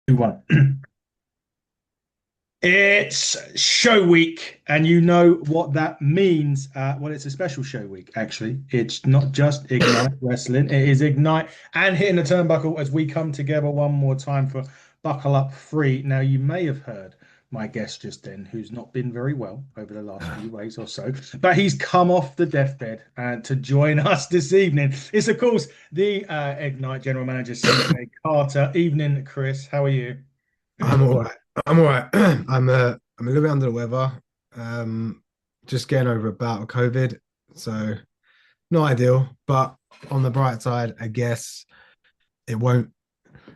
One. It's show week, and you know what that means. Well, it's a special show week, actually. It's not just Ignite Wrestling, it is Ignite and hitting the turnbuckle as we come together one more time for Buckle Up Free. Now, you may have heard my guest just then, who's not been very well over the last few weeks or so, but he's come off the deathbed to join us this evening. It's, of course, the Ignite General Manager, CJ Carter. Evening, Chris. How are you? I'm all right. I'm all right. I'm a little bit under the weather. Um, just getting over a bout of COVID, so not ideal. But on the bright side, I guess it won't.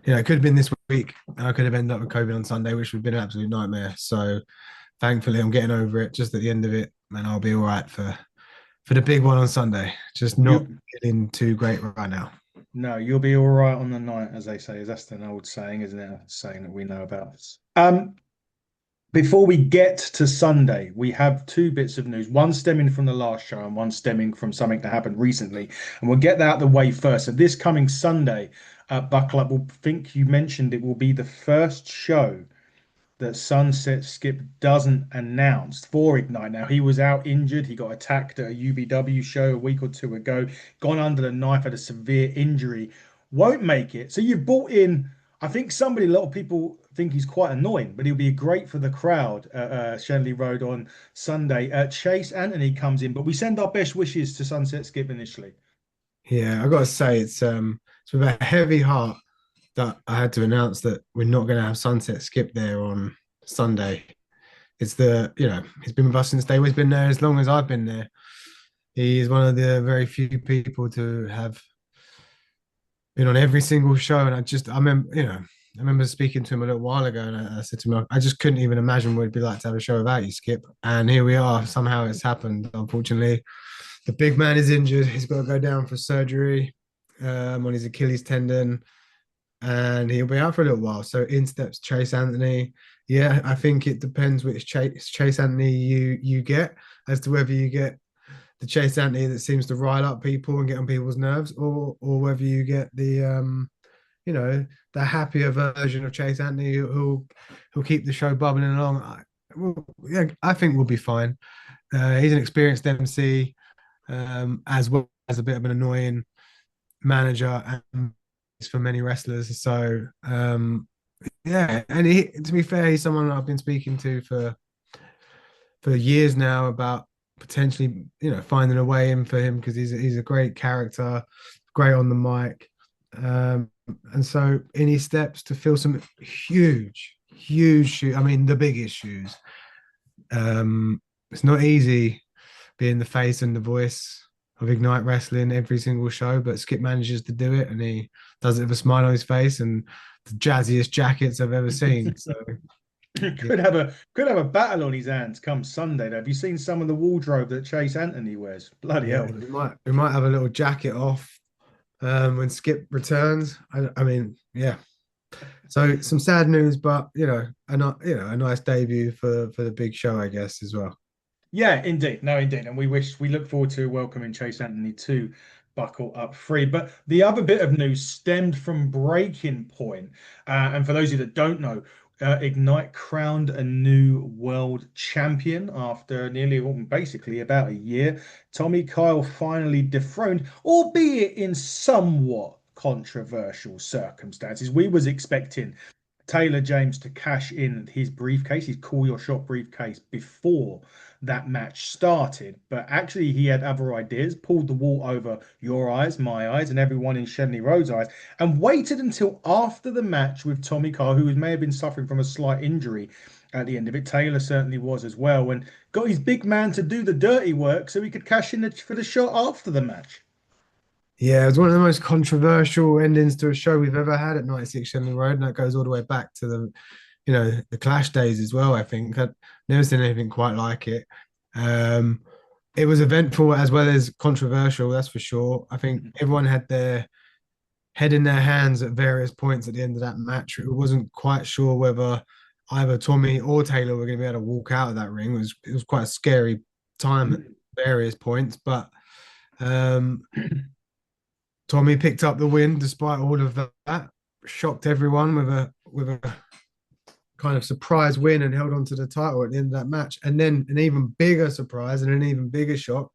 It could have been this week, and I could have ended up with COVID on Sunday, which would have been an absolute nightmare. So thankfully, I'm getting over it just at the end of it, and I'll be all right for the big one on Sunday. Just not You feeling too great right now. No, you'll be all right on the night, as they say. That's an old saying, isn't it? A saying that we know about. Before we get to Sunday, we have two bits of news, one stemming from the last show and one stemming from something that happened recently. And we'll get that out of the way first. So this coming Sunday at Buckle Up, think you mentioned it will be the first show that Sunset Skip doesn't announce for Ignite. Now, he was out injured. He got attacked at a UBW show a week or two ago, gone under the knife, had a severe injury, won't make it. So you've brought in, I think a lot of people think he's quite annoying, but he'll be great for the crowd at Shenley Road on Sunday. Chase Anthony comes in, but we send our best wishes to Sunset Skip initially. Yeah, I got to say it's with a heavy heart that I had to announce that we're not going to have Sunset Skip there on Sunday. He's been with us since day. He's been there as long as I've been there. He is one of the very few people to have been on every single show. And I remember speaking to him a little while ago, and I said to him, I just couldn't even imagine what it'd be like to have a show without you, Skip. And here we are. Somehow it's happened. Unfortunately, the big man is injured. He's got to go down for surgery on his Achilles tendon, and he'll be out for a little while. So in steps Chase Anthony. Yeah, I think it depends which Chase Anthony you get as to whether you get the Chase Anthony that seems to rile up people and get on people's nerves, or whether you get the happier version of Chase Anthony who'll keep the show bubbling along. Yeah, I think we'll be fine. He's an experienced MC, as well as a bit of an annoying manager and for many wrestlers. So yeah, and to be fair, he's someone I've been speaking to for years now about potentially finding a way in for him because he's a great character, great on the mic, and so in his steps to fill some huge shoes. I mean, the biggest shoes. It's not easy being the face and the voice of Ignite Wrestling every single show, but Skip manages to do it, and he does it with a smile on his face and the jazziest jackets I've ever seen. So yeah, Could have a battle on his hands come Sunday. Though. Have you seen some of the wardrobe that Chase Anthony wears? Bloody yeah, hell! we might have a little jacket off when Skip returns. I mean, yeah. So some sad news, but a nice debut for the big show, I guess, as well. Yeah, indeed. No, indeed. And we look forward to welcoming Chase Anthony to Buckle Up Free. But the other bit of news stemmed from Breaking Point. And for those of you that don't know, Ignite crowned a new world champion after nearly, well, basically about a year. Tommy Kyle finally dethroned, albeit in somewhat controversial circumstances. We was expecting Taylor James to cash in his briefcase, his Call Your Shot briefcase, before that match started. But actually, he had other ideas, pulled the wool over your eyes, my eyes, and everyone in Shenley Road's eyes, and waited until after the match with Tommy Carr, who may have been suffering from a slight injury at the end of it. Taylor certainly was as well, and got his big man to do the dirty work so he could cash in for the shot after the match. Yeah, it was one of the most controversial endings to a show we've ever had at 96 Shenley Road, and that goes all the way back to the Clash days as well. I think I've never seen anything quite like it. Um, it was eventful as well as controversial, that's for sure. I think everyone had their head in their hands at various points at the end of that match. It wasn't quite sure whether either Tommy or Taylor were going to be able to walk out of that ring. It was quite a scary time at various points, but um, Tommy picked up the win despite all of that, shocked everyone with with a kind of surprise win and held on to the title at the end of that match. And then an even bigger surprise and an even bigger shock,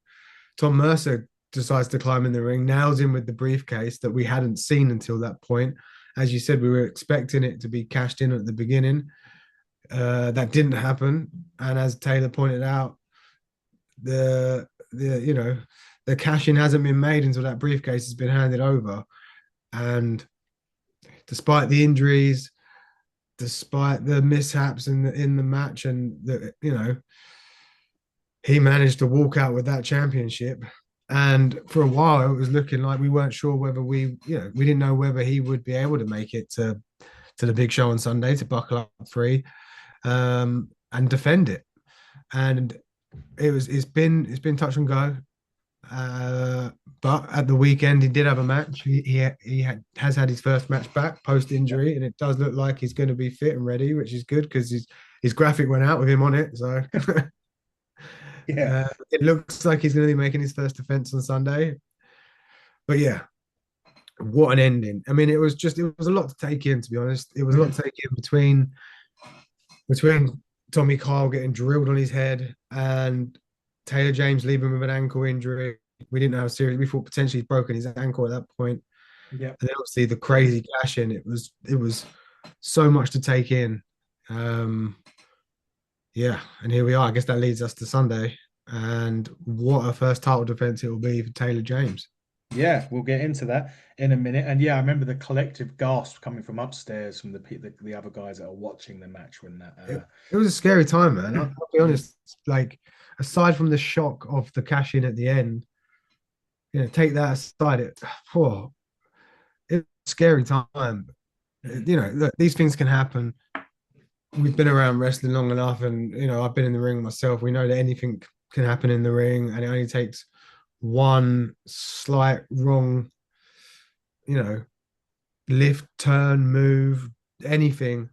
Tom Mercer decides to climb in the ring, nails him with the briefcase that we hadn't seen until that point. As you said, we were expecting it to be cashed in at the beginning. That didn't happen. And as Taylor pointed out, the the cash in hasn't been made until that briefcase has been handed over. And despite the injuries, despite the mishaps in the match, and he managed to walk out with that championship. And for a while, it was looking like we weren't sure whether we didn't know whether he would be able to make it to the big show on Sunday to buckle up free and defend it. And it's been touch and go. But at the weekend, he did have a match. Has had his first match back post injury, and it does look like he's going to be fit and ready, which is good because his graphic went out with him on it. So Yeah, it looks like he's going to be making his first defense on Sunday. But yeah, what an ending! I mean, it was a lot to take in. To be honest, it was a lot to take in between Tommy Kyle getting drilled on his head and Taylor James leaving with an ankle injury. We didn't know how serious. We thought potentially he'd broken his ankle at that point. yeah. And then obviously the crazy cash in. It was so much to take in. Yeah, and here we are. I guess that leads us to Sunday. And what a first title defense it will be for Taylor James. Yeah, we'll get into that in a minute. And yeah, I remember the collective gasp coming from upstairs from the other guys that are watching the match when that. It was a scary time, man. I'll be honest. Like, aside from the shock of the cash in at the end, take that aside. It's a scary time. Look, these things can happen. We've been around wrestling long enough, and I've been in the ring myself. We know that anything can happen in the ring, and it only takes one slight wrong, lift, turn, move, anything,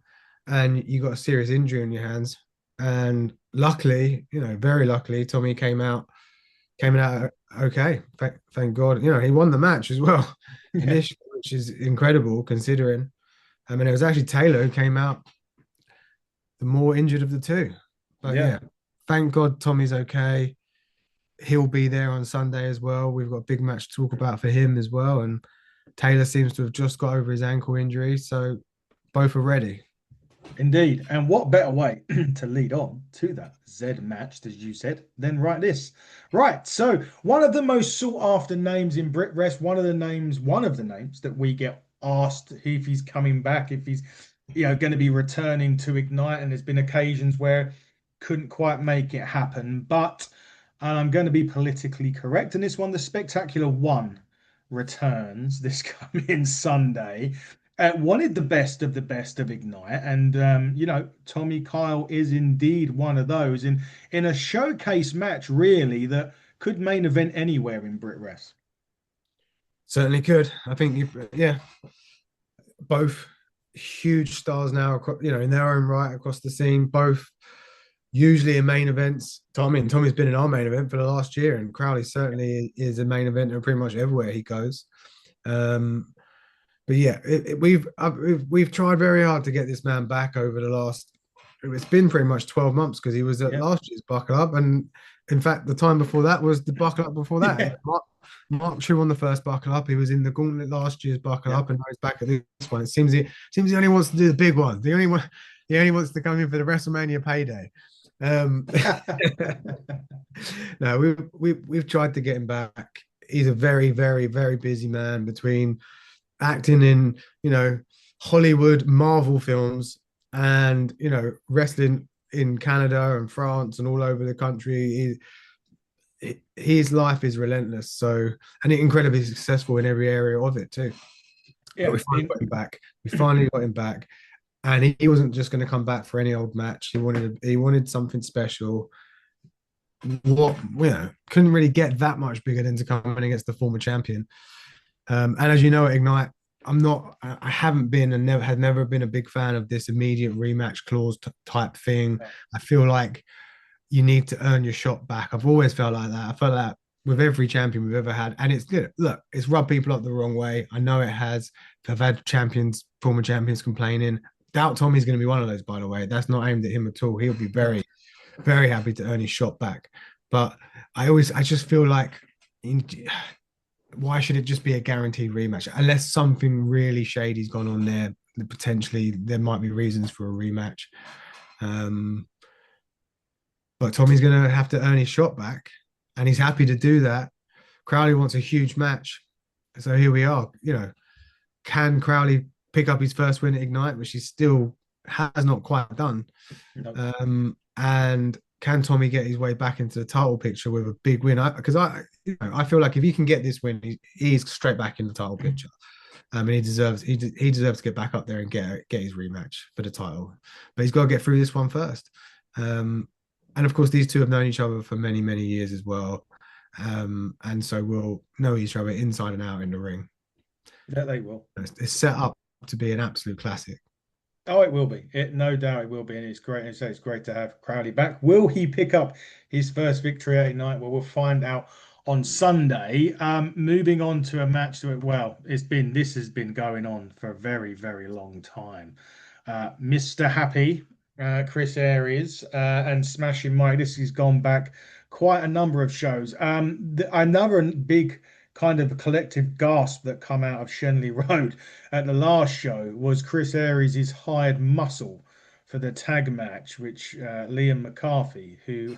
and you got a serious injury on your hands. And luckily, very luckily, Tommy came out okay. Thank God. He won the match as well initially, which is incredible considering. I mean, it was actually Taylor who came out the more injured of the two. But yeah, thank God Tommy's okay. He'll be there on Sunday as well. We've got a big match to talk about for him as well. And Taylor seems to have just got over his ankle injury. So both are ready. Indeed. And what better way to lead on to that Z match, as you said, than this. Right. So one of the most sought after names in Brit Rest, one of the names that we get asked if he's coming back, if he's going to be returning to Ignite. And there's been occasions where couldn't quite make it happen. But I'm going to be politically correct. And this one, the Spectacular One, returns this coming Sunday. Wanted the best of Ignite, and Tommy Kyle is indeed one of those in a showcase match, really, that could main event anywhere in Brit Rest. Certainly could. I think both huge stars now, in their own right across the scene. Both usually in main events. Tommy's been in our main event for the last year, and Crowley certainly is a main eventer pretty much everywhere he goes. But yeah, we've tried very hard to get this man back over the last. It's been pretty much 12 months because he was at last year's Buckle Up, and in fact, the time before that was the Buckle Up before that. Yeah. Mark True won the first Buckle Up. He was in the Gauntlet last year's Buckle Up, and now he's back at this one. It seems he only wants to do the big one. He only wants to come in for the WrestleMania payday. No, we've tried to get him back. He's a very, very, very busy man between acting in Hollywood Marvel films and wrestling in Canada and France and all over the country. His life is relentless, and incredibly successful in every area of it too. Yeah, but we finally got him back. We finally got him back, and he wasn't just going to come back for any old match. He wanted something special. Couldn't really get that much bigger than to come in against the former champion. And as you know, at Ignite, I haven't been and never been a big fan of this immediate rematch clause type thing. I feel like you need to earn your shot back. I've always felt like that. I felt that with every champion we've ever had. And it's good. Look, it's rubbed people up the wrong way. I know it has. I've had former champions complaining. doubt Tommy's going to be one of those, by the way. That's not aimed at him at all. He'll be No. very, very happy to earn his shot back. But I just feel like, why should it just be a guaranteed rematch? Unless something really shady's gone on there, potentially there might be reasons for a rematch. Um, but Tommy's going to have to earn his shot back, and he's happy to do that. Crowley wants a huge match. So here we are. Can Crowley pick up his first win at Ignite, which he still has not quite done? No. And can Tommy get his way back into the title picture with a big win? Because I feel like if he can get this win, he's straight back in the title picture. And he deserves to get back up there and get his rematch for the title. But he's got to get through this one first. And of course, these two have known each other for many, many years as well. And so we'll know each other inside and out in the ring. Yeah, they will. It's set up to be an absolute classic. Oh, it will be. No doubt it will be, and it's great. It's great to have Crowley back. Will he pick up his first victory at Ignite? Well, we'll find out on Sunday. Moving on to a match that, well, this has been going on for a very, very long time. Mr. Happy, Chris Aries, and Smashing Mike. This has gone back quite a number of shows. Another big kind of collective gasp that come out of Shenley Road at the last show was Chris Aries' hired muscle for the tag match, which Liam McCarthy, who,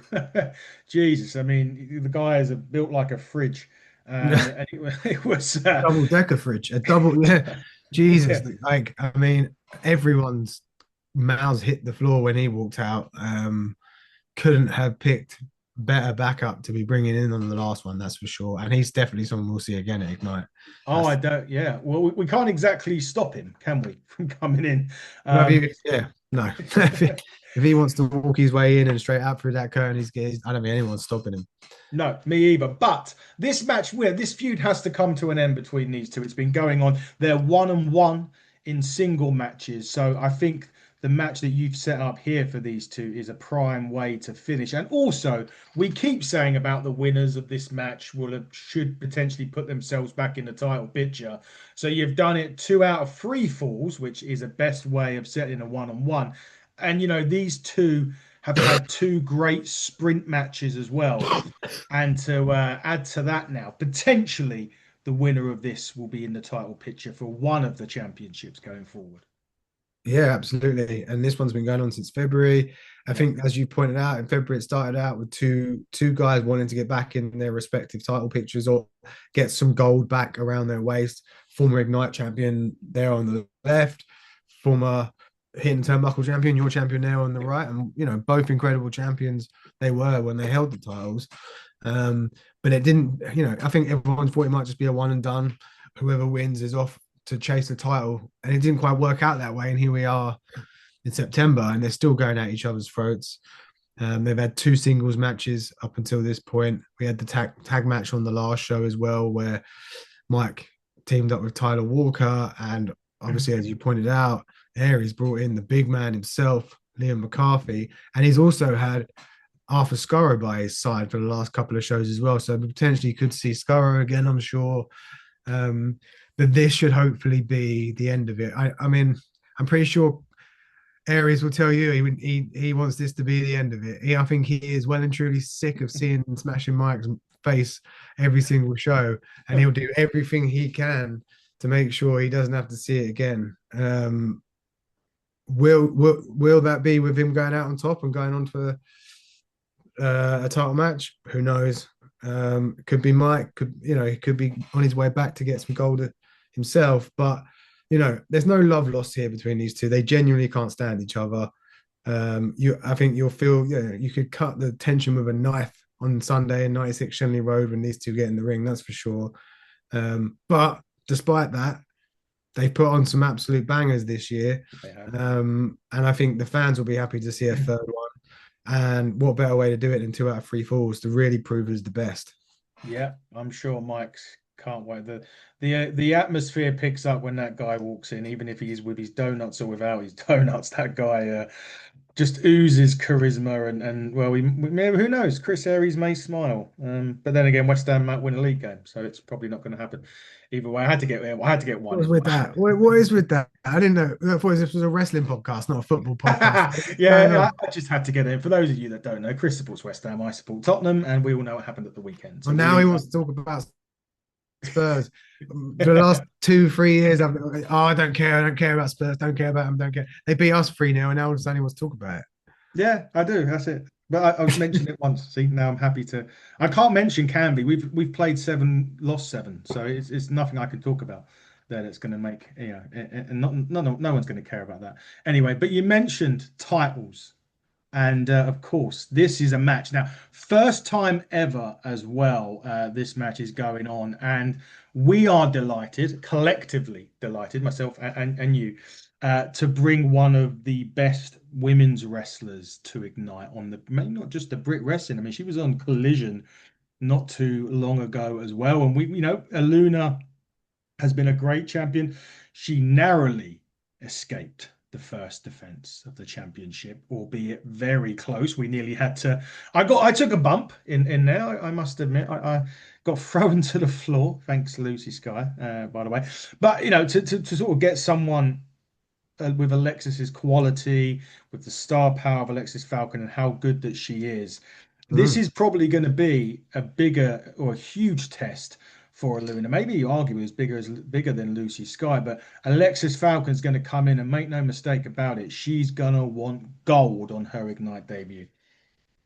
Jesus, I mean, the guy is built like a fridge. And it was Double decker fridge, a double, yeah. Jesus, yeah. like I mean, everyone's mouths hit the floor when he walked out. Couldn't have picked better backup to be bringing in on the last one, that's for sure. And he's definitely someone we'll see again at Ignite. Oh, I don't. Yeah. Well, we can't exactly stop him, can we, from coming in? Yeah, no. If he wants to walk his way in and straight out through that curtain, I don't think anyone's stopping him. No, me either. But this match, where this feud has to come to an end between these two. It's been going on. They're 1-1 in single matches. So I think the match that you've set up here for these two is a prime way to finish. And also, we keep saying about the winners of this match should potentially put themselves back in the title picture. So you've done it 2 out of 3 falls, which is a best way of setting a 1-on-1. And these two have had 2 great sprint matches as well. And to add to that now, potentially the winner of this will be in the title picture for one of the championships going forward. Yeah, absolutely. And this one's been going on since February. I Yeah. think, as you pointed out, in February it started out with two guys wanting to get back in their respective title pictures or get some gold back around their waist. Former Ignite champion there on the left, former Hidden Turnbuckle champion, your champion there on the right, and both incredible champions they were when they held the titles. But it didn't. I think everyone thought it might just be a one and done. Whoever wins is off to chase the title, and it didn't quite work out that way. And here we are in September, and they're still going at each other's throats. They've had 2 singles matches up until this point. We had the tag match on the last show as well, where Mike teamed up with Tyler Walker, and obviously, as you pointed out, Aries brought in the big man himself, Liam McCarthy, and he's also had Arthur Scurro by his side for the last couple of shows as well. So potentially could see Scurro again, I'm sure. But this should hopefully be the end of it. I mean, I'm pretty sure Aries will tell you he wants this to be the end of it. I think he is well and truly sick of seeing Smashing Mike's face every single show, and he'll do everything he can to make sure he doesn't have to see it again. Will that be with him going out on top and going on for a title match? Who knows? Could be Mike. He could be on his way back to get some gold himself. But there's no love lost here between these two. They genuinely can't stand each other. I think you'll feel you could cut the tension with a knife on Sunday in 96 Shenley Road when these two get in the ring. That's for sure. But despite that, they put on some absolute bangers this year. And I think the fans will be happy to see a third one. And what better way to do it than 2 out of 3 falls to really prove who's the best? Yeah, I'm sure Mike's can't wait. The atmosphere picks up when that guy walks in, even if he is with his donuts or without his donuts. That guy just oozes charisma and well, who knows? Chris Aries may smile, but then again, West Ham might win a league game, so it's probably not going to happen either way. I had to get What one was in. with that? What is with that? I didn't know. I thought this was a wrestling podcast, not a football podcast. What's going Yeah, on? I just had to get it in. For those of you that don't know, Chris supports West Ham, I support Tottenham, and we all know what happened at the weekend. So Well, now he wants to talk about Spurs. For the last 2, 3 years, I don't care. I don't care about Spurs. Don't care about them. Don't care. They beat us 3-0, and now all of a sudden he wants to talk about it. Yeah, I do. That's it. But I mentioned it once. See, now I'm happy to. I can't mention Canby. We've played seven, lost seven, so it's nothing I can talk about that it's going to make. And not no one's going to care about that anyway. But you mentioned titles. And of course, this is a match. Now, first time ever as well, this match is going on. And we are delighted, collectively delighted, myself and you, to bring one of the best women's wrestlers to Ignite on the, maybe not just the Brit Wrestling. I mean, she was on Collision not too long ago as well. And Aluna has been a great champion. She narrowly escaped the first defense of the championship, albeit very close. We nearly had to. I took a bump in there. I must admit, I got thrown to the floor. Thanks, Lucy Sky, by the way. But to sort of get someone with Alexis's quality, with the star power of Alexis Falcon and how good that she is, this Mm. is probably going to be a bigger or a huge test for Luna. Maybe you argue it's bigger than Lucy Sky, but Alexis Falcon's going to come in and make no mistake about it. She's gonna want gold on her Ignite debut.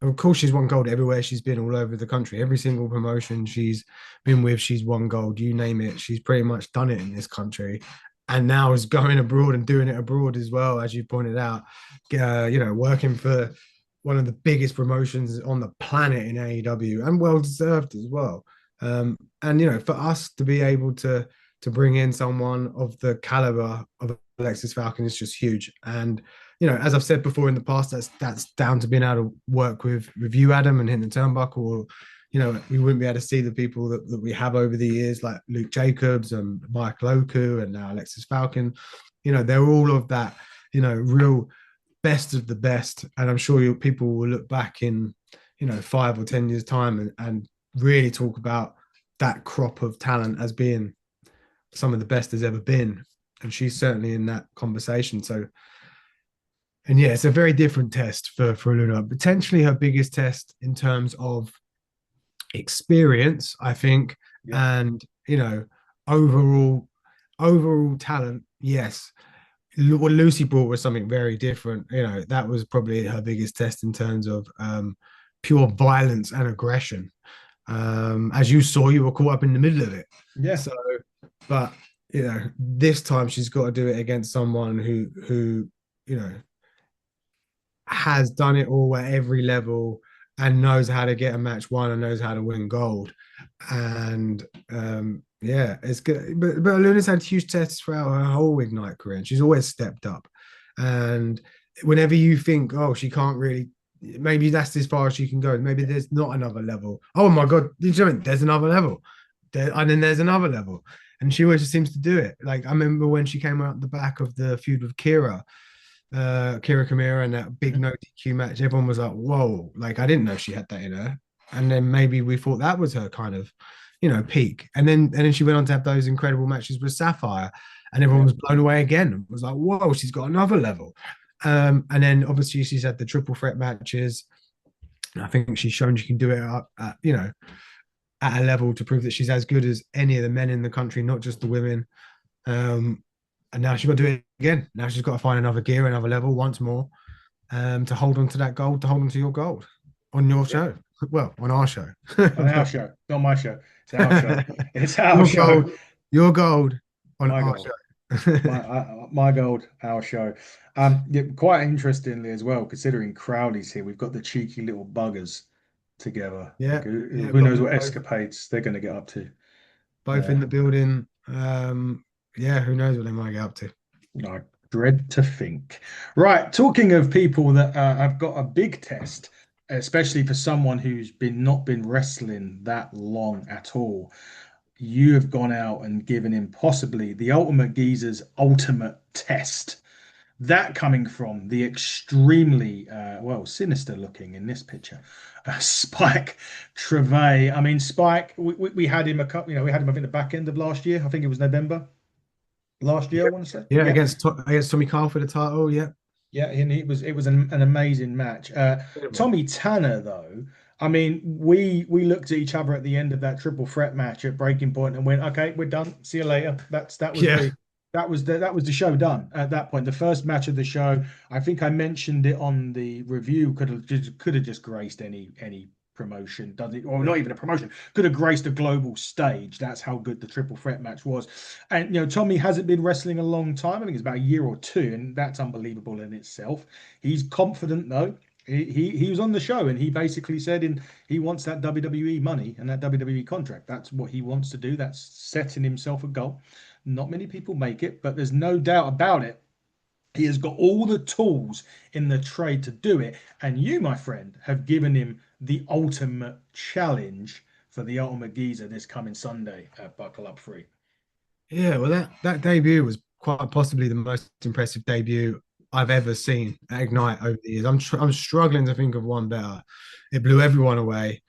Of course, she's won gold everywhere she's been, all over the country. Every single promotion she's been with, she's won gold. You name it, she's pretty much done it in this country. And now is going abroad and doing it abroad as well, as you pointed out. Working for one of the biggest promotions on the planet in AEW, and well deserved as well. And for us to be able to bring in someone of the caliber of Alexis Falcon is just huge. And as I've said before in the past, that's down to being able to work with you, Adam, and hitting the turnbuckle. Or, we wouldn't be able to see the people that we have over the years, like Luke Jacobs and Mike Loku and now Alexis Falcon. They're all of that, real best of the best. And I'm sure people will look back in, 5 or 10 years' time and really talk about that crop of talent as being some of the best there's ever been. And she's certainly in that conversation. So, and yeah, it's a very different test for Luna. Potentially her biggest test in terms of experience, I think, Yeah. and overall talent. Yes, what Lucy brought was something very different. That was probably her biggest test in terms of pure violence and aggression. As you saw, you were caught up in the middle of it. Yeah. So, but this time she's got to do it against someone who has done it all at every level and knows how to get a match won and knows how to win gold. And yeah, it's good. But Luna's had huge tests throughout her whole Ignite career, and she's always stepped up. And whenever you think, oh, she can't really, maybe that's as far as she can go. Maybe there's not another level. Oh my God, there's another level. And then there's another level. And she always just seems to do it. Like I remember when she came out the back of the feud with Kira Kamira and that big no DQ match, everyone was like, whoa, like I didn't know she had that in her. And then maybe we thought that was her kind of, peak. And then she went on to have those incredible matches with Sapphire, and everyone was blown away again. It was like, whoa, she's got another level. And then obviously she's had the triple threat matches. I think she's shown she can do it up at, at a level to prove that she's as good as any of the men in the country, not just the women. And now she's got to do it again. Now she's got to find another gear, another level once more, to hold on to that gold, to hold on to your gold on your show. Well, on our show. On our show, not my show. It's our show. It's our your show. gold, your gold on My our gold. show. My gold, our show. Yeah, quite interestingly as well, considering Crowley's here, we've got the cheeky little buggers together. Yeah, Like, yeah, who knows what escapades they're going to get up to? both in the building. Yeah, who knows what they might get up to. I dread to think. Right, talking of people that have got a big test, especially for someone who's not been wrestling that long at all. You have gone out and given him possibly the ultimate geezer's ultimate test That coming from the extremely well sinister looking in this picture, Spike Trevay. I mean, Spike. We had him a couple. We had him. I think the back end of last year. I think it was November last year. I Yeah, want to say. yeah, Yeah, against Tommy Carl for the title. Yeah, yeah, and it was an amazing match. Tommy Tanner, though, I mean, we looked at each other at the end of that triple threat match at Breaking Point and went, okay, we're done. See you later. That was yeah, the show done at that point. The first match of the show. I think I mentioned it on the review. Could have just graced any promotion, does it? Or not even a promotion. Could have graced a global stage. That's how good the triple threat match was. And Tommy hasn't been wrestling a long time. I think it's about a year or two, and that's unbelievable in itself. He's confident though. He was on the show and he basically said he wants that WWE money and that WWE contract. That's what he wants to do. That's setting himself a goal. Not many people make it, but there's no doubt about it. He has got all the tools in the trade to do it. And you, my friend, have given him the ultimate challenge for the Ultimate Geezer this coming Sunday at Buckle Up Free. yeah. Well, that debut was quite possibly the most impressive debut I've ever seen at Ignite over the years. I'm struggling to think of one better. It blew everyone away.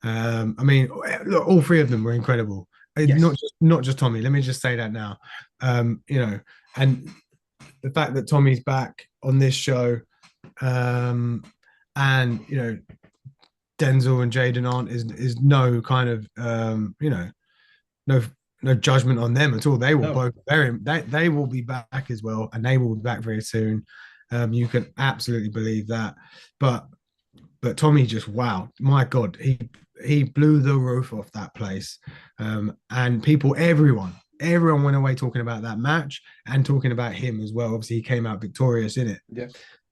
I mean, look, all three of them were incredible. Yes. Not just Tommy. Let me just say that now. And the fact that Tommy's back on this show, um, and Denzel and Jaden aren't is no kind of no no judgment on them at all. They will No. both they will be back as well, and they will be back very soon. You can absolutely believe that. But Tommy just wow, my God, he blew the roof off that place. And everyone went away talking about that match and talking about him as well. Obviously, he came out victorious in it. Yeah.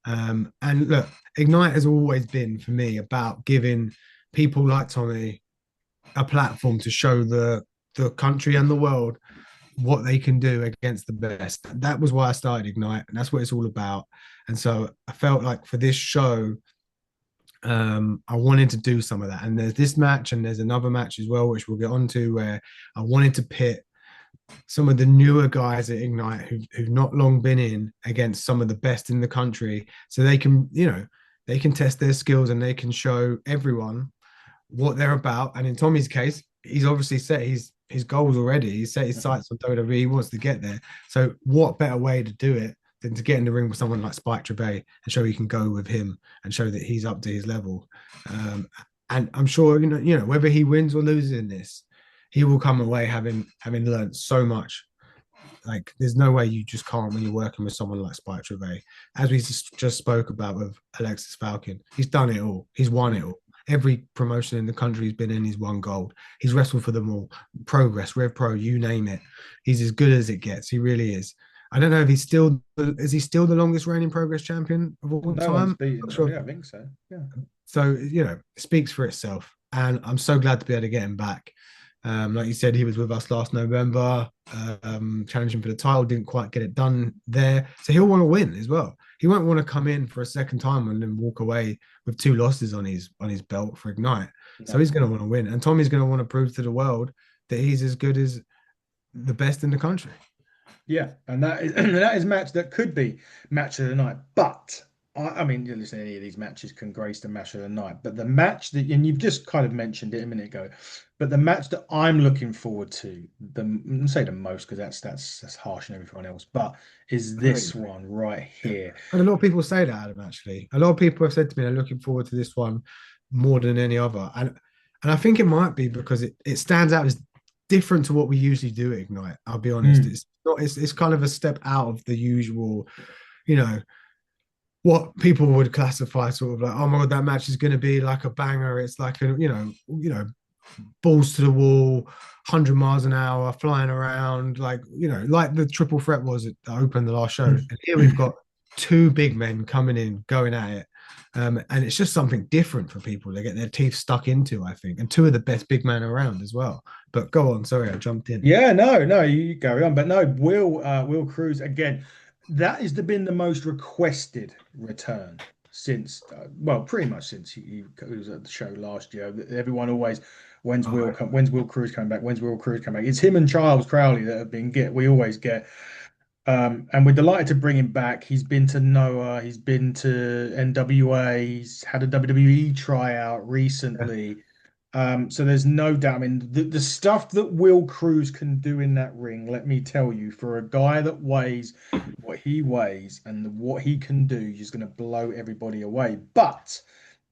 And look, Ignite has always been for me about giving people like Tommy a platform to show the country and the world what they can do against the best. That was why I started Ignite, and that's what it's all about. And so I felt like for this show, I wanted to do some of that. And there's this match, and there's another match as well, which we'll get onto, where I wanted to pit some of the newer guys at Ignite who've not long been in against some of the best in the country, so they can, they can test their skills and they can show everyone what they're about. And in Tommy's case, he's obviously set his goals already. He's set his sights on WWE. He wants to get there. So what better way to do it than to get in the ring with someone like Spike Trevay and show he can go with him and show that he's up to his level. And I'm sure whether he wins or loses in this, he will come away having learned so much. Like there's no way you just can't when you're working with someone like Spike Trevay. As we just spoke about with Alexis Falcon, he's done it all. He's won it all. Every promotion in the country he's been in, he's won gold. He's wrestled for them all. Progress, Rev Pro, you name it. He's as good as it gets. He really is. I don't know if is he still the longest reigning Progress champion of all No one's time? beaten. Sure. Yeah, I think so. Yeah. So, it speaks for itself. And I'm so glad to be able to get him back. Like you said, he was with us last November, challenging for the title, didn't quite get it done there. So he'll want to win as well. He won't want to come in for a second time and then walk away with 2 losses on his belt for Ignite. No. So he's going to want to win. And Tommy's going to want to prove to the world that he's as good as the best in the country. Yeah, and that is match that could be match of the night. But I mean, listen, any of these matches can grace the match of the night. But the match that, and you've just kind of mentioned it a minute ago, but the match that I'm looking forward to, say the most, because that's harsh on everyone else, but is this one right here. And a lot of people say that, Adam, actually. A lot of people have said to me they're looking forward to this one more than any other. And I think it might be because it stands out as different to what we usually do at Ignite. I'll be honest. It's kind of a step out of the usual, what people would classify sort of like, oh my God, that match is going to be like a banger. It's like balls to the wall, 100 miles an hour, flying around, like the triple threat was at the Open, the last show. And here we've got 2 big men coming in, going at it. And it's just something different for people. They get their teeth stuck into, I think, and 2 of the best big men around as well. But go on, sorry, I jumped in. Yeah, no, you carry on. But no, Will Cruz again. That has been the most requested return since, well, pretty much since he was at the show last year. Everyone always, when's Will Cruz coming back? When's Will Cruz coming back? It's him and Charles Crowley that have been we always get And we're delighted to bring him back. He's been to Noah, he's been to NWA, he's had a WWE tryout Yeah. recently. So there's no doubt. I mean, the stuff that Will Cruz can do in that ring, let me tell you, for a guy that weighs what he weighs and what he can do, he's going to blow everybody away. But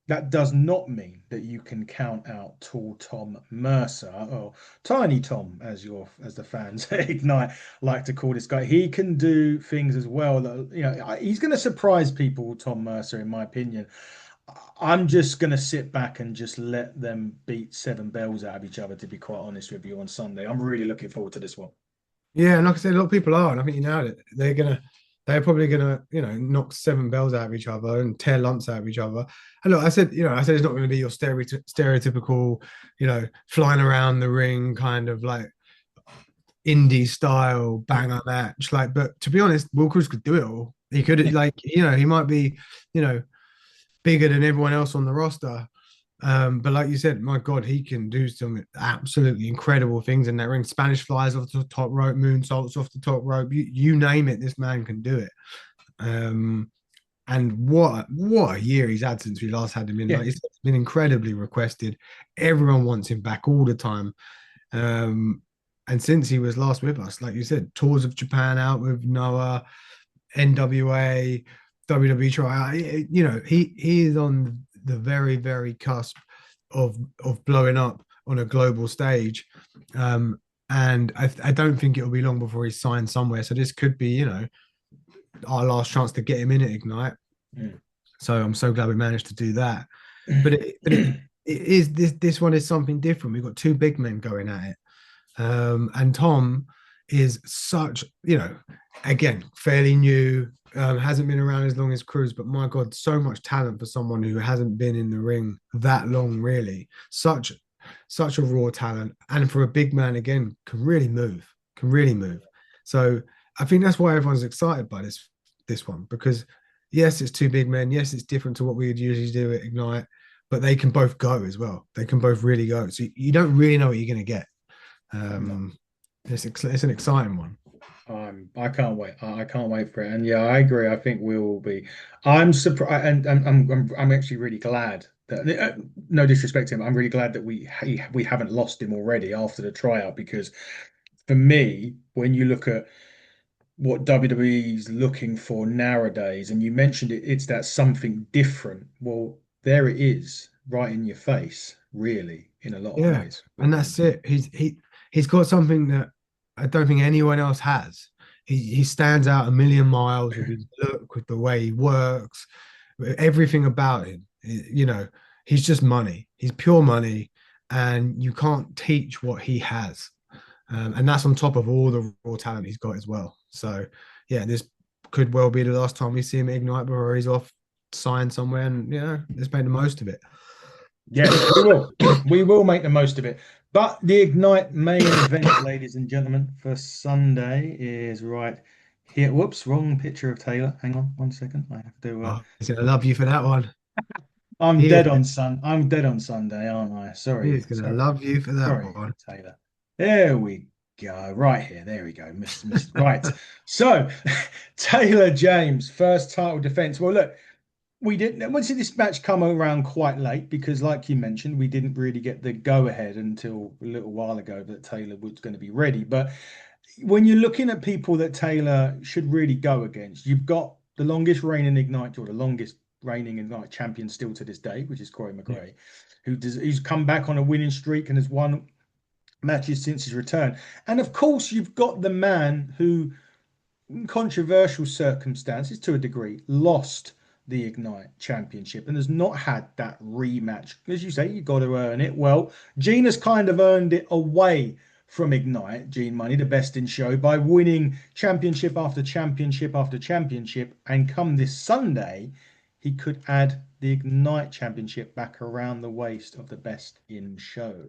that does not mean that you can count out Tall Tom Mercer or Tiny Tom, as the fans at Ignite like to call this guy. He can do things as well that he's going to surprise people. Tom Mercer, in my opinion. I'm just going to sit back and just let them beat seven bells out of each other. To be quite honest with you, on Sunday, I'm really looking forward to this one. Yeah, and like I said, a lot of people are, and I think you nailed it. They're probably gonna, knock seven bells out of each other and tear lumps out of each other. And look, I said it's not going to be your stereotypical, flying around the ring kind of like indie style banger match. Like, but to be honest, Will Cruz could do it all. He could, like, he might be, you know, bigger than everyone else on the roster. But like you said, my God, he can do some absolutely incredible things in that ring. Spanish flies off the top rope, moonsaults off the top rope. You name it, this man can do it. And what a year he's had since we last had him in. Yeah. Like, it's been incredibly requested. Everyone wants him back all the time. And since he was last with us, like you said, tours of Japan out with Noah, NWA, WWE tryout. He is on the very, very cusp of blowing up on a global stage. And I don't think it'll be long before he's signed somewhere. So this could be, our last chance to get him in at Ignite. Mm. So I'm so glad we managed to do that. But it is this one is something different. We've got two big men going at it. And Tom is such, again, fairly new, hasn't been around as long as Cruz, but my God, so much talent for someone who hasn't been in the ring that long, really. Such a raw talent. And for a big man, again, can really move. So I think that's why everyone's excited by this one, because yes, it's two big men. Yes, it's different to what we would usually do at Ignite, but they can both go as well. They can both really go. So you don't really know what you're going to get. It's an exciting one. I can't wait. I can't wait for it. And yeah, I agree. I think we will be. I'm surprised, and I'm actually really glad that. No disrespect to him, I'm really glad that we haven't lost him already after the tryout, because for me, when you look at what WWE's looking for nowadays, and you mentioned it, it's that something different. Well, there it is, right in your face, really, in a lot of Yeah, ways. and that's it. He's got something that I don't think anyone else has. He stands out a million miles with his look, with the way he works, with everything about him. He's just money. He's pure money, and you can't teach what he has. And that's on top of all the raw talent he's got as well. So, yeah, this could well be the last time we see him at Ignite before he's off signed somewhere, and let's make the most of it. Yes, we will. We will make the most of it. But the Ignite main event, ladies and gentlemen, for Sunday is right here. Whoops, wrong picture of Taylor. Hang on 1 second. I have to. Oh, he's gonna love you for that one. I'm He is, dead on I'm dead on Sunday, aren't I? he Sorry, is gonna love you for that sorry, one. Taylor. There we go. Right here. There we go. Right. So, Taylor James, first title defense. Well, look, we didn't once this match come around quite late because, like you mentioned, we didn't really get the go ahead until a little while ago that Taylor was going to be ready. But when you're looking at people that Taylor should really go against, you've got the longest reigning Ignite, or the longest reigning Ignite champion still to this day, which is Corey McGray, who's come back on a winning streak and has won matches since his return. And of course, you've got the man who, in controversial circumstances to a degree, lost the Ignite Championship and has not had that rematch. As you say, you've got to earn it. Well, Gene has kind of earned it away from Ignite, Gene Money, the best in show, by winning championship after championship after championship. And come this Sunday, he could add the Ignite Championship back around the waist of the best in show.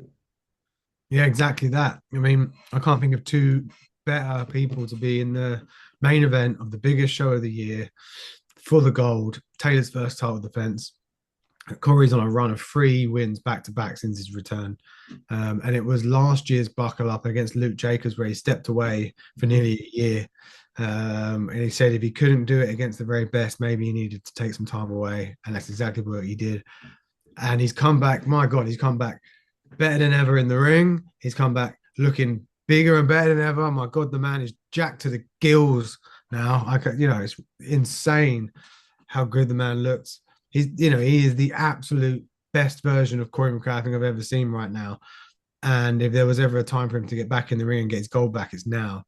Yeah, exactly that. I mean, I can't think of two better people to be in the main event of the biggest show of the year for the gold. Taylor's first title defense. Corey's on a run of 3 wins back to back since his return. And it was last year's buckle up against Luke Jacobs where he stepped away for nearly a year. And he said if he couldn't do it against the very best, maybe he needed to take some time away. And that's exactly what he did. And he's come back, my God, he's come back better than ever in the ring. He's come back looking bigger and better than ever. My God, the man is jacked to the gills now. It's insane how good the man looks. He is the absolute best version of Corey McCray I think I've ever seen right now. And if there was ever a time for him to get back in the ring and get his gold back, it's now.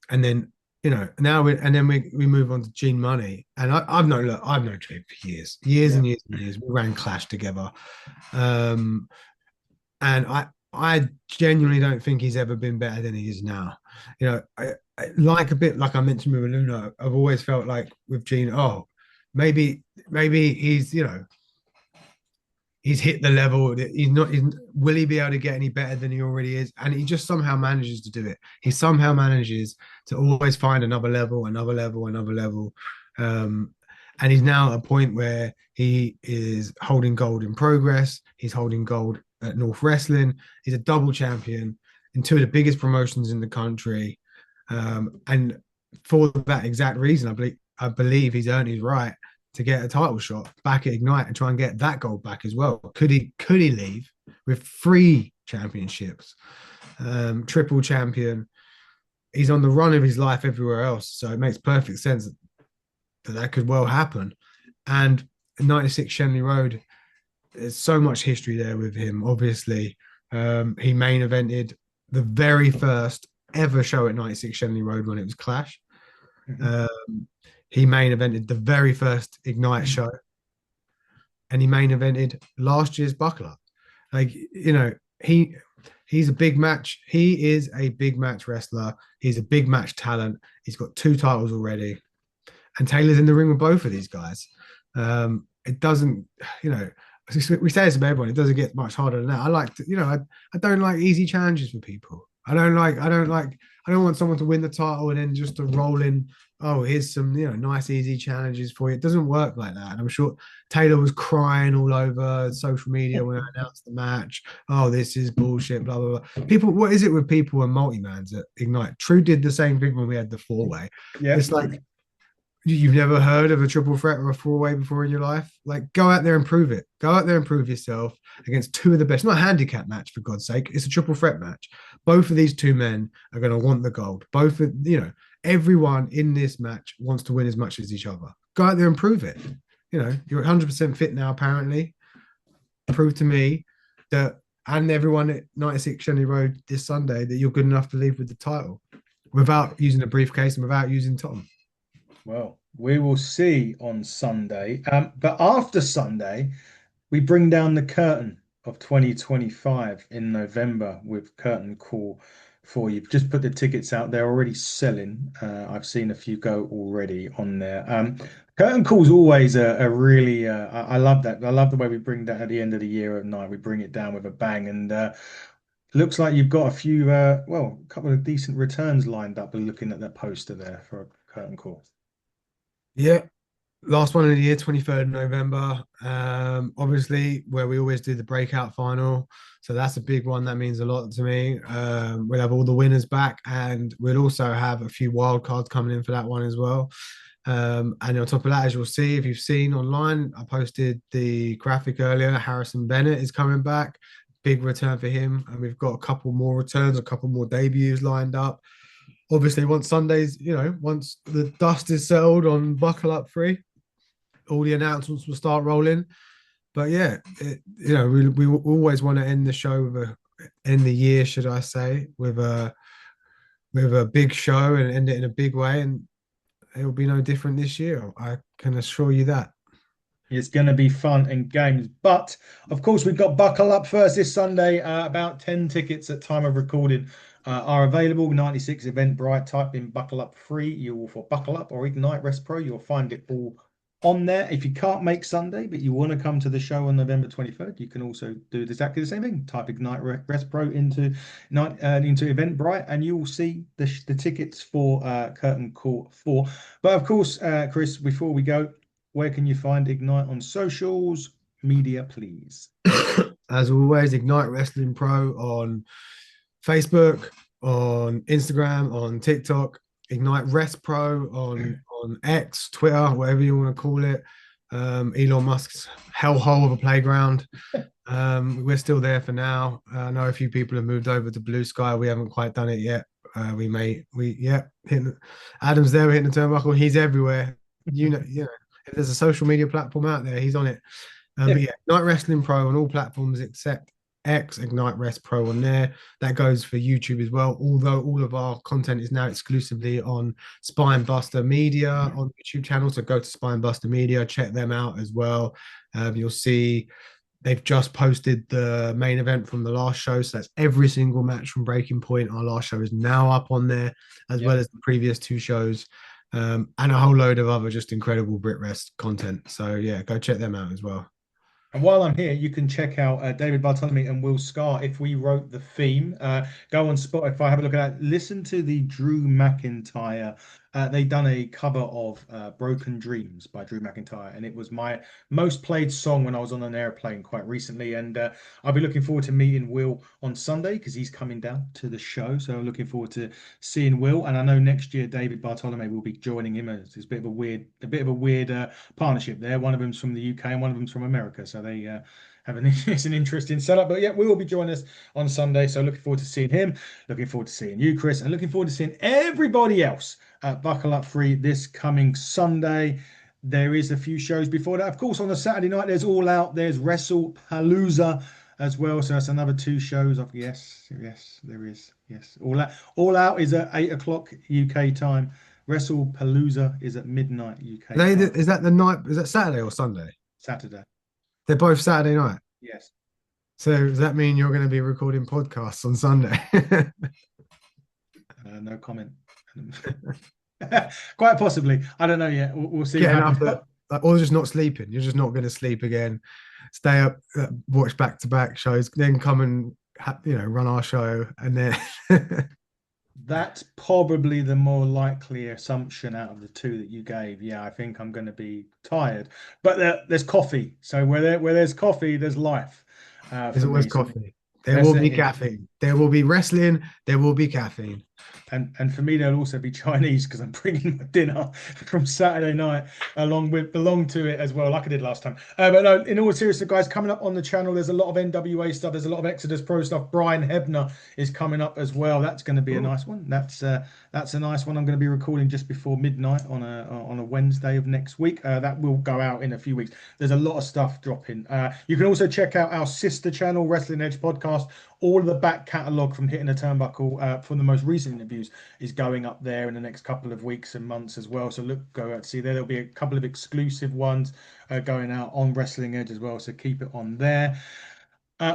And then we move on to Gene Money, and I've known Trey for years and years and years. We ran Clash together, and I genuinely don't think he's ever been better than he is now. Like a bit like I mentioned with Luna, I've always felt like with Gene, maybe he's he's hit the level that will he be able to get any better than he already is? And he just somehow manages to do it. He somehow manages to always find another level. And he's now at a point where he is holding gold in Progress. He's holding gold at North Wrestling. He's a double champion in two of the biggest promotions in the country. And for that exact reason, I believe he's earned his right to get a title shot back at Ignite and try and get that gold back as well. Could he leave with 3 championships, triple champion? He's on the run of his life everywhere else, so it makes perfect sense that could well happen. And 96 Shenley Road, there's so much history there with him. Obviously, he main evented the very first ever show at 96 Shenley Road when it was Clash. He main evented the very first Ignite show, and he main evented last year's Buckle Up. He's a big match. He is a big match wrestler. He's a big match talent. He's got 2 titles already, and Taylor's in the ring with both of these guys. It doesn't, we say this about everyone. It doesn't get much harder than that. I don't like easy challenges for people. I don't want someone to win the title and then just to roll in. Oh, here's some nice easy challenges for you. It doesn't work like that. And I'm sure Taylor was crying all over social media when I announced the match. Oh, this is bullshit. Blah blah blah. People, what is it with people and multi-mans at Ignite? True did the same thing when we had the 4-way. Yeah, it's like you've never heard of a triple threat or a 4-way before in your life. Like, go out there and prove it. Go out there and prove yourself against 2 of the best. Not a handicap match, for God's sake. It's a triple threat match. Both of these 2 men are going to want the gold. Everyone in this match wants to win as much as each other. Go out there and prove it. You're 100% fit now, apparently. Prove to me that, and everyone at 96 Shenley Road this Sunday, that you're good enough to leave with the title without using a briefcase and without using Tom. Well, we will see on Sunday. But after Sunday, we bring down the curtain of 2025 in November with Curtain Call for you. Just put the tickets out. They're already selling. I've seen a few go already on there. Curtain Call is always a really, I love that. I love the way we bring that at the end of the year at night. We bring it down with a bang. And looks like you've got a few, a couple of decent returns lined up. Looking at that poster there for a Curtain Call. Yeah, last one of the year, 23rd of November. Obviously, where we always do the breakout final. So that's a big one. That means a lot to me. We'll have all the winners back, and we'll also have a few wild cards coming in for that one as well. And on top of that, as you'll see, if you've seen online, I posted the graphic earlier. Harrison Bennett is coming back. Big return for him. And we've got a couple more returns, a couple more debuts lined up. Obviously, once the dust is settled on Buckle Up 3, all the announcements will start rolling. But yeah, we always want to end the show end the year, should I say, with a big show and end it in a big way. And it will be no different this year. I can assure you that. It's going to be fun and games. But, of course, we've got Buckle Up first this Sunday. About 10 tickets at time of recording are available. 96 Eventbrite. Type in Buckle Up free. You will for Buckle Up or Ignite Rest Pro. You'll find it all on there. If you can't make Sunday, but you want to come to the show on November 23rd, you can also do exactly the same thing. Type Ignite Rest Pro into Eventbrite, and you will see the tickets for Curtain Call 4. But, of course, Chris, before we go, where can you find Ignite on socials? Media, please. As always, Ignite Wrestling Pro on Facebook, on Instagram, on TikTok, Ignite Rest Pro on X, Twitter, whatever you want to call it. Elon Musk's hellhole of a playground. We're still there for now. I know a few people have moved over to Blue Sky. We haven't quite done it yet. Adam's there. We're hitting the turnbuckle. He's everywhere. If there's a social media platform out there, he's on it. But yeah, Ignite Wrestling Pro on all platforms except X, Ignite Rest Pro on there. That goes for YouTube as well. Although all of our content is now exclusively on Spinebuster Media on YouTube channel. So go to Spinebuster Media, check them out as well. You'll see they've just posted the main event from the last show. So that's every single match from Breaking Point. Our last show is now up on there, as well as the previous two shows. And a whole load of other just incredible BritWrest content. So yeah, go check them out as well. And while I'm here, you can check out David Bartholomew and Will Scar. If we wrote the theme, go on Spotify, have a look at that. Listen to the Drew McIntyre. They've done a cover of Broken Dreams by Drew McIntyre, and it was my most played song when I was on an airplane quite recently. And I'll be looking forward to meeting Will on Sunday because he's coming down to the show. So I'm looking forward to seeing Will. And I know next year David Bartholomew will be joining him. It's a bit of a weird partnership there. One of them's from the UK and one of them's from America. So they have it's an interesting setup. But yeah, we will be joining us on Sunday. So looking forward to seeing him. Looking forward to seeing you, Chris, and looking forward to seeing everybody else at Buckle Up Free this coming Sunday. There is a few shows before that. Of course, on the Saturday night, there's All Out. There's WrestlePalooza as well. So that's another two shows. Yes, there is. Yes, All Out is at 8 o'clock UK time. WrestlePalooza is at midnight UK time. Is that the night? Is that Saturday or Sunday? Saturday. They're both Saturday night. Yes. So does that mean you're going to be recording podcasts on Sunday? No comment. Quite possibly. I don't know yet. We'll see. Or just not sleeping. You're just not going to sleep again. Stay up, watch back-to-back shows, then come and run our show, and then. That's probably the more likely assumption out of the two that you gave. Yeah, I think I'm going to be tired, but there's coffee. So where there's coffee, there's life. There's always coffee. There will be caffeine. There will be wrestling. There will be caffeine. And for me, there'll also be Chinese because I'm bringing my dinner from Saturday night along to it as well, like I did last time. But no, in all seriousness, guys, coming up on the channel, there's a lot of NWA stuff. There's a lot of Exodus Pro stuff. Brian Hebner is coming up as well. That's going to be a nice one. That's a nice one. I'm going to be recording just before midnight on a Wednesday of next week. That will go out in a few weeks. There's a lot of stuff dropping. You can also check out our sister channel, Wrestling Edge Podcast. All of the back catalogue from Hitting the Turnbuckle from the most recent interviews is going up there in the next couple of weeks and months as well. So go out to see there. There'll be a couple of exclusive ones going out on Wrestling Edge as well. So keep it on there.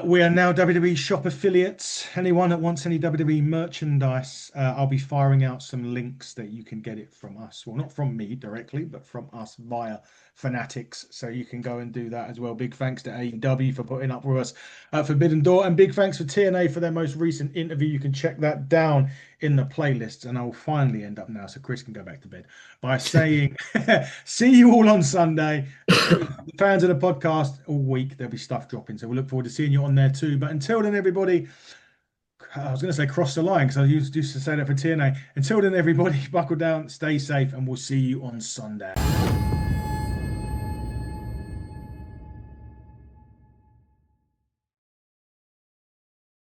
We are now WWE Shop affiliates. Anyone that wants any WWE merchandise, I'll be firing out some links that you can get it from us. Well, not from me directly, but from us via Fanatics. So you can go and do that as well. Big thanks to AEW for putting up with us at Forbidden Door. And big thanks for TNA for their most recent interview. You can check that down in the playlists. And I'll finally end up now, so Chris can go back to bed, by saying, see you all on Sunday. Fans of the podcast all week, there'll be stuff dropping. So we look forward to seeing you on there too. But until then, everybody, I was going to say cross the line because I used to say that for TNA. Until then, everybody, buckle down, stay safe, and we'll see you on Sunday.